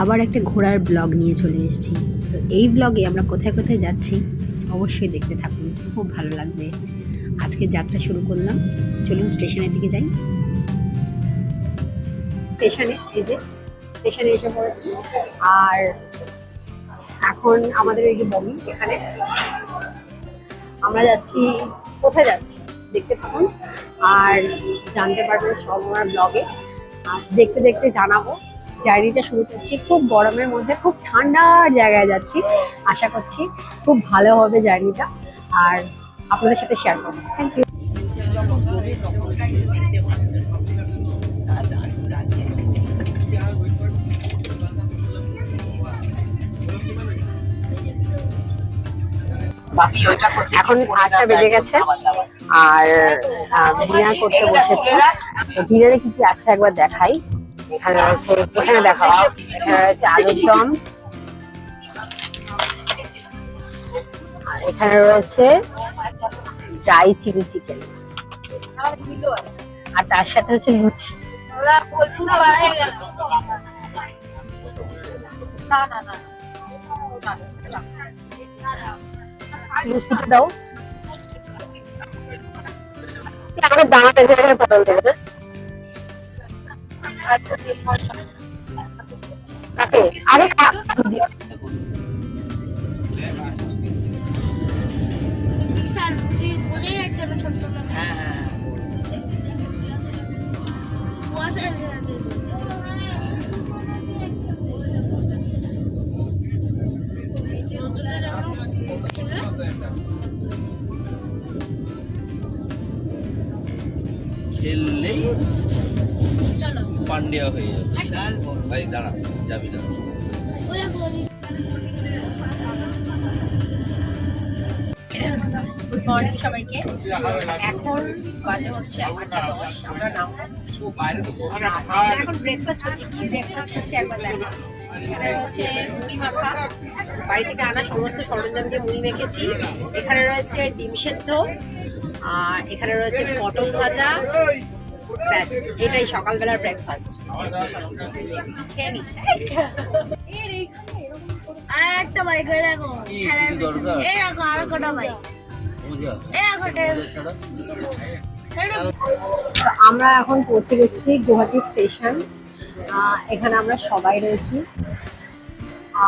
আবার একটা ঘোরার ব্লগ নিয়ে চলে এসেছি। তো এই ব্লগে আমরা কোথায় কোথায় যাচ্ছি অবশ্যই দেখতে থাকুন, খুব ভালো লাগবে। আজকে যাত্রা শুরু করলাম, চলুন স্টেশনের দিকে যাই। স্টেশনে স্টেশনে এসে পড়েছি। আর এখন আমাদের এই যে বমি, এখানে আমরা যাচ্ছি। কোথায় যাচ্ছি দেখতে থাকুন আর জানতে পারবেন সব আমার ব্লগে। আর দেখতে দেখতে জানাবো। জার্নিটা শুরু করছি খুব গরমের মধ্যে, খুব ঠান্ডার জায়গায় যাচ্ছি। আশা করছি খুব ভালো হবে জার্নিটা, আর আপনাদের সাথে শেয়ার করবো। Thank you. এখন 8টা বেজে গেছে আর ডিনার করতে বসেছে। তো ডিনারে কি কি আছে একবার দেখাই। এখানে রয়েছে, এখানে দেখো, এখানে রয়েছে আলুর দম, আর এখানে রয়েছে ড্রাই চিলি চিকেন, আর তার সাথে হচ্ছে লুচি। লুচিটা দাও, আমাকে দাঁড়াতে জায়গায় পটল দেবে না? আগে খেললেই পান্ডিয়া হয়ে যাবে। ভাই দাঁড়া, যাবি না। গুড মর্নিং সবাইকে। এখন বাজে হচ্ছে 8:10। আমরা এখন ব্রেকফাস্ট হচ্ছে। কি ব্রেকফাস্ট হচ্ছে একবার দেখো। এখানে রয়েছে মুড়ি মাখা, বাড়ি থেকে আনা সমস্ত সরঞ্জাম দিয়ে মুড়ি মেখেছি। এখানে রয়েছে ডিম সেদ্ধ, আর এখানে রয়েছে পটল ভাজা। ব্যাস, এটাই সকালবেলার ব্রেকফাস্ট। একটা বাইক হয়ে দেখো, খেলার পিছনে এই দেখো আরো কটা বাইক। আমরা এখন পৌঁছে গেছি গুয়াহাটি স্টেশন। এখানে আমরা সবাই রয়েছি,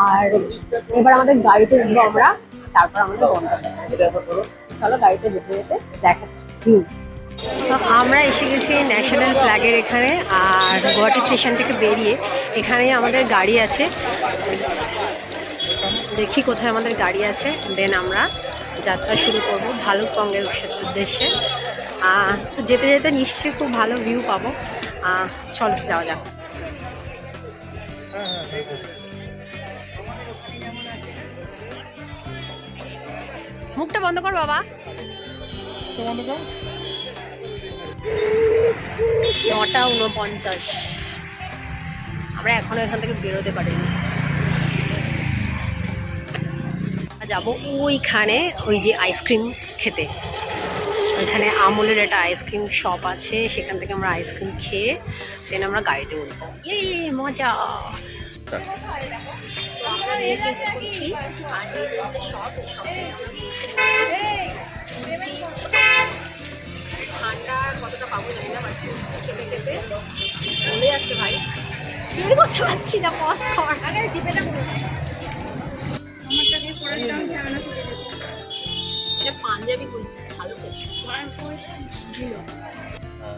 আর এবার আমাদের গাড়িতে উঠবো আমরা, তারপর আমাদের চলো গাড়িতে যেতে যেতে দেখাচ্ছি। তো আমরা এসে গেছি ন্যাশনাল ফ্ল্যাগের এখানে, আর গুয়াহাটি স্টেশন থেকে বেরিয়ে এখানে আমাদের গাড়ি আছে। দেখি কোথায় আমাদের গাড়ি আছে, দেন আমরা যাত্রা শুরু করব ভালুকপংয়ের উদ্দেশ্যে। তো যেতে যেতে নিশ্চয়ই খুব ভালো ভিউ পাবো। চল যাওয়া যাক। মুখটা বন্ধ কর বাবা। 9:49। আমরা এখনো এখান থেকে বেরোতে পারিনি। যাবো ওইখানে, ওই যে আইসক্রিম খেতে। ওইখানে আমুলের একটা আইসক্রিম শপ আছে, সেখান থেকে আমরা আইসক্রিম খেয়ে দেন আমরা গাড়িতে উঠবো। মজা। ঠান্ডা কতটা পাবো জানি না, খেতে খেতে বলে যাচ্ছে ভাই, বের করতে পারছি না। পজ কর আগে, জিপেটা পাঞ্জাবি ভালো।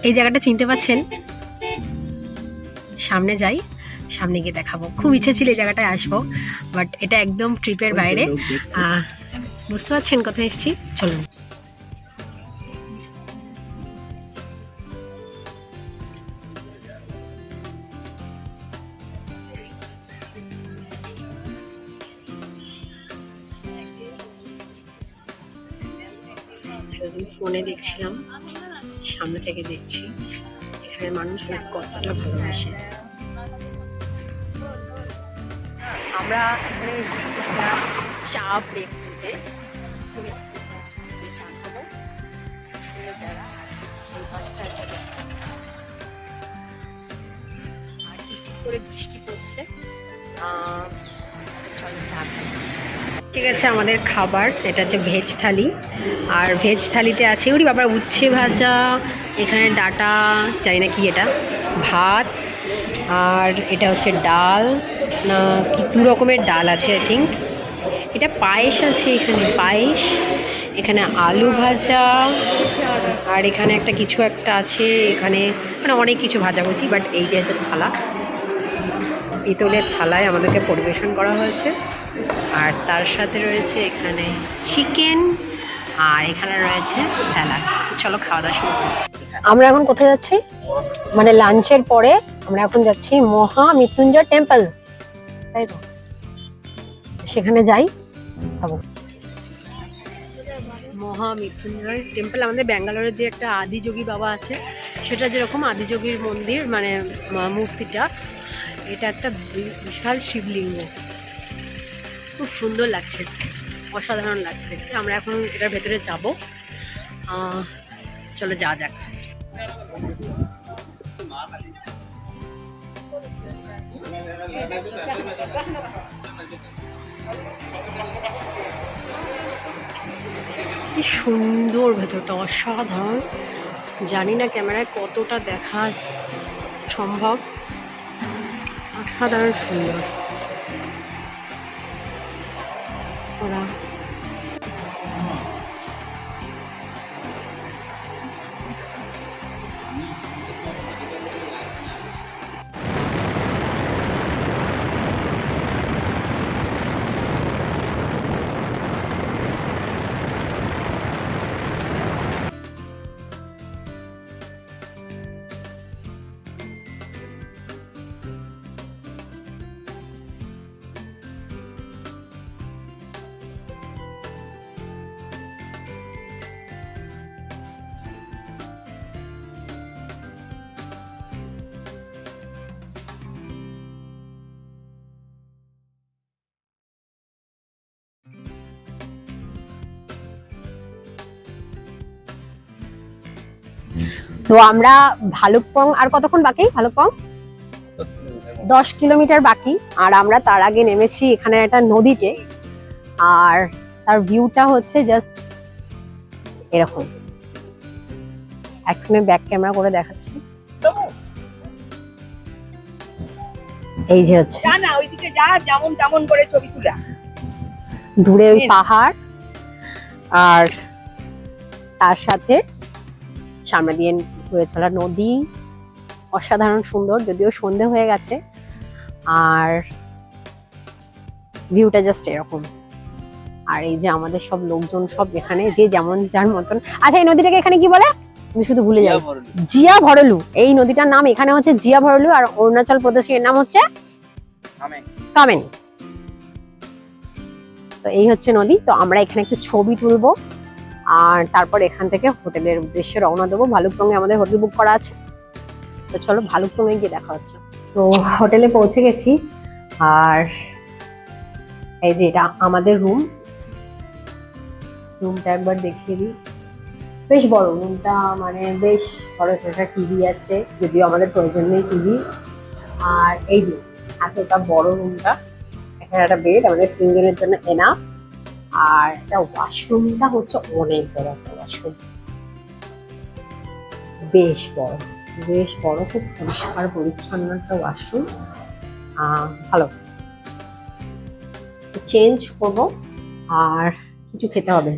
এই জায়গাটা চিনতে পাচ্ছেন? সামনে যাই, সামনে গিয়ে দেখাবো। খুব ইচ্ছে ছিল এই জায়গাটায় আসবো, বাট এটা একদম ট্রিপের বাইরে। বুঝতে পারছেন কোথায় এসেছি, চলুন। ফোনে দেখছিলাম, সামনে থেকে দেখছি এখানে মানুষ কতটা ভালোবাসে। আমরা এখানে এসে চা ব্রেক নিতে, চা খাবো। আর টিপ করে বৃষ্টি পড়ছে। ঠিক আছে, আমাদের খাবার এটা হচ্ছে ভেজ থালি। আর ভেজ থালিতে আছে ওরি বাবার উচ্ছে ভাজা, এখানে ডাটা, জানি না কি এটা, ভাত, আর এটা হচ্ছে ডাল না কি, দু রকমের ডাল আছে আই থিঙ্ক। এটা পায়েস আছে, এখানে পায়েস, এখানে আলু ভাজা, আর এখানে একটা কিছু একটা আছে, এখানে মানে অনেক কিছু ভাজাভুজি। বাট এই যে থালা, পিতলের থালায় আমাদেরকে পরিবেশন করা হয়েছে। আর তার সাথে রয়েছে এখানে চিকেন, আর এখানে রয়েছে স্যালাড। চলো খাওয়া দাওয়া শুরু করি। আমরা এখন কোথায় যাচ্ছি? মানে লাঞ্চের পরে আমরা এখন যাচ্ছি মহামৃত্যুঞ্জয় টেম্পল, তাই তো? সেখানে যাই, খাবো। মহামৃত্যুঞ্জয় টেম্পল আমাদের ব্যাঙ্গালোরের যে একটা আদিযোগী বাবা আছে, সেটা যেরকম আদিযোগীর মন্দির, মানে মূর্তিটা, এটা একটা বিশাল শিবলিঙ্গ, খুব সুন্দর লাগছে, অসাধারণ লাগছে দেখতে। আমরা এখন এটার ভেতরে যাব, চলো যাওয়া যাক। কি সুন্দর ভেতরটা, অসাধারণ। জানি না ক্যামেরায় কতটা দেখা সম্ভব, অসাধারণ সুন্দর। ওরা তো আমরা ভালুকপং, আর কতক্ষণ বাকি? ভালুকপং 10 কিলোমিটার বাকি। আর আমরা তার আগে নেমেছি এখানে একটা নদীতে, আর তার ভিউটা হচ্ছে জাস্ট এরকম। একসময় ব্যাক ক্যামেরা করে দেখাচ্ছি, এই যে হচ্ছে না ওইদিকে যা, যেমন তেমন করে ছবি তোলা, দূরে ওই পাহাড়, আর তার সাথে সামনে দিয়ে বয়ে চলা নদী, অসাধারণ সুন্দর। যদিও সন্ধে হয়ে গেছে, আর ভিউটা জাস্ট এরকম। আর এই যে আমাদের সব লোকজন, সব এখানে যে যেমন যার মতন। আচ্ছা, এই নদীটাকে এখানে কি বলে? আমি শুধু ভুলে যাই। জিয়া ভরলু, এই নদীটার নাম এখানে হচ্ছে জিয়া ভরলু, আর অরুণাচল প্রদেশে এর নাম হচ্ছে কামেং। তো এই হচ্ছে নদী। তো আমরা এখানে একটু ছবি তুলবো, আর তারপর এখান থেকে হোটেলের উদ্দেশ্যে রওনা দেবো। ভালুকপংয়ে আমাদের হোটেল বুক করা আছে, তো চলো ভালুকপংয়ে গিয়ে দেখা হচ্ছে। তো হোটেলে পৌঁছে গেছি, আর এই যে এটা আমাদের রুমটা একবার দেখিয়ে দিই। বেশ বড় রুমটা, মানে বেশ বড়। একটা টিভি আছে, যদিও আমাদের প্রয়োজন নেই টিভি। আর এই যে এতটা বড় রুমটা, এখানে একটা বেড আমাদের 3 জনের জন্য এনাফ। আর এটা ওয়াশরুমটা হচ্ছে অনেক বড় একটা ওয়াশরুম, বেশ বড়, খুব পরিষ্কার পরিচ্ছন্ন একটা ওয়াশরুম। ভালো। চেঞ্জ করব, আর কিছু খেতে হবে।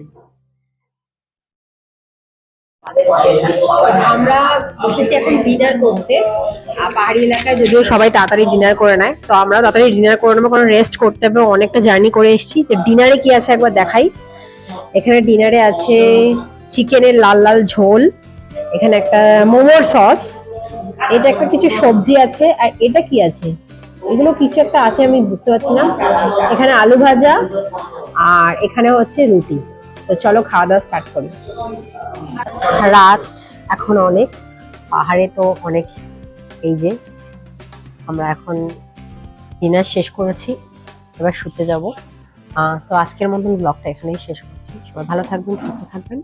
আমরা বসেছি এখন ডিনার করতে। পাহাড়ি এলাকায় যদিও সবাই তাড়াতাড়ি ডিনার করে নেয়, তো আমরা তাড়াতাড়ি ডিনার করে নেবো, কারণ রেস্ট করতে হবে, অনেকটা জার্নি করে এসেছি। তো ডিনারে কি আছে একবার দেখাই। এখানে ডিনারে আছে চিকেনের লাল লাল ঝোল, এখানে একটা মোমোর সস, এটা একটা কিছু সবজি আছে, আর এটা কি আছে, এগুলো কিছু একটা আছে, আমি বুঝতে পারছি না। এখানে আলু ভাজা, আর এখানে হচ্ছে রুটি। তো চলো খাওয়া দাওয়া স্টার্ট করি। রাত এখন অনেক, পাহাড়ে তো অনেক। এই যে আমরা এখন ডিনার শেষ করেছি, এবার শুতে যাব। তো আজকের মতন ব্লগটা এখানেই শেষ করছি। সবাই ভালো থাকবেন, সুস্থ থাকবেন।